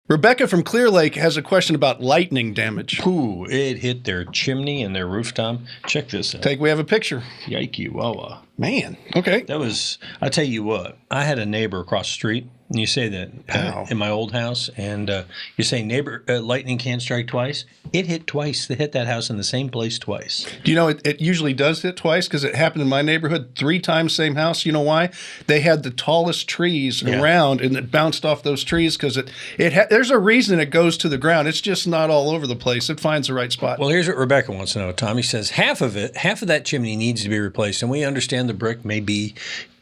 Rebecca from Clear Lake has a question about lightning damage. Ooh, it hit their chimney and their roof, Tom. Check this out. We have a picture. Yikey, wawa. Man, okay. That was, I tell you what, I had a neighbor across the street. And you say that in my old house, and you say lightning can't strike twice. It hit twice. They hit that house in the same place twice. Do you know it usually does hit twice because it happened in my neighborhood 3 times, same house. You know why? They had the tallest trees around, and it bounced off those trees because there's a reason it goes to the ground. It's just not all over the place. It finds the right spot. Well, here's what Rebecca wants to know. Tommy says half of that chimney needs to be replaced, and we understand the brick may be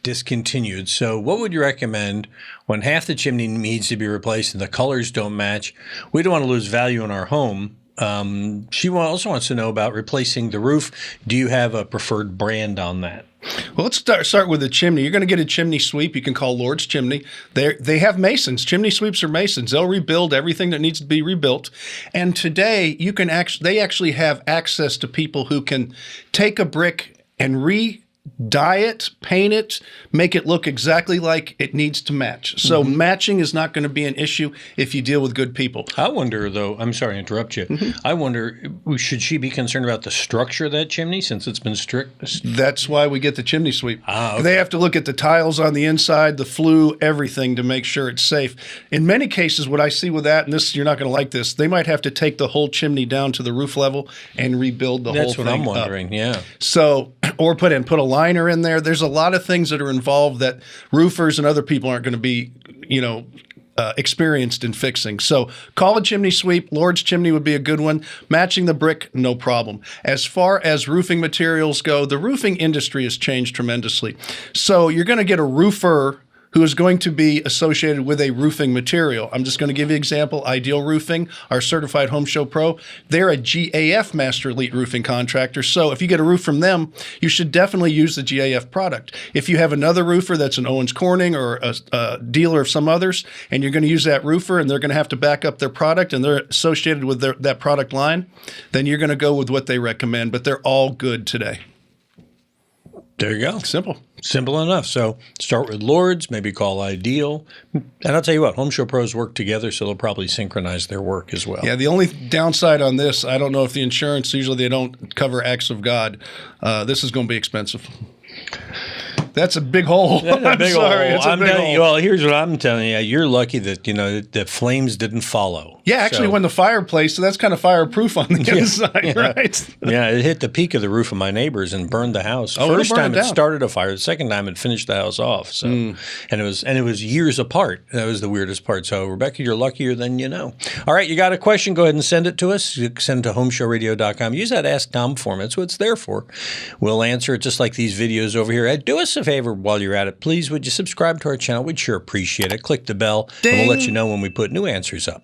discontinued. So what would you recommend when half the chimney needs to be replaced and the colors don't match? We don't want to lose value in our home. She also wants to know about replacing the roof. Do you have a preferred brand on that? Well, let's start with the chimney. You're going to get a chimney sweep. You can call Lord's Chimney. They have masons. Chimney sweeps are masons. They'll rebuild everything that needs to be rebuilt. And today, they actually have access to people who can take a brick and dye it, paint it, make it look exactly like it needs to match. So matching is not going to be an issue if you deal with good people. I wonder, though, I'm sorry to interrupt you. I wonder, should she be concerned about the structure of that chimney since it's been strict? That's why we get the chimney sweep. Okay. They have to look at the tiles on the inside, the flue, everything to make sure it's safe. In many cases, what I see with that, and this you're not going to like this, they might have to take the whole chimney down to the roof level and rebuild the whole thing. That's what I'm wondering, yeah. So, or put a liner in there. There's a lot of things that are involved that roofers and other people aren't going to be, experienced in fixing. So call a chimney sweep. Lord's Chimney would be a good one. Matching the brick, no problem. As far as roofing materials go, the roofing industry has changed tremendously. So you're going to get a roofer who is going to be associated with a roofing material. I'm just going to give you an example. Ideal Roofing, our certified Home Show Pro, they're a GAF Master Elite Roofing contractor. So if you get a roof from them, you should definitely use the GAF product. If you have another roofer that's an Owens Corning or a dealer of some others, and you're going to use that roofer and they're going to have to back up their product and they're associated with that product line, then you're going to go with what they recommend. But they're all good today. There you go. Simple. Simple enough. So start with Lord's, maybe call Ideal. And I'll tell you what, Home Show Pros work together, so they'll probably synchronize their work as well. Yeah, the only downside on this, I don't know if the insurance, usually they don't cover acts of God. This is going to be expensive. That's a big hole. That's a big sorry, hole. it's a big hole. Well, here's what I'm telling you. You're lucky that, the flames didn't follow. Yeah, actually, when the fireplace, so that's kind of fireproof on the inside, right? Yeah, it hit the peak of the roof of my neighbors and burned the house. Oh, First time it it started a fire. The second time it finished the house off. So, and it was years apart. That was the weirdest part. So, Rebecca, you're luckier than you know. All right, you got a question? Go ahead and send it to us. You can send it to HomeShowRadio.com. Use that Ask Tom form. That's what it's there for. We'll answer it just like these videos over here. Do us a favor while you're at it. Please, would you subscribe to our channel? We'd sure appreciate it. Click the bell, and we'll let you know when we put new answers up.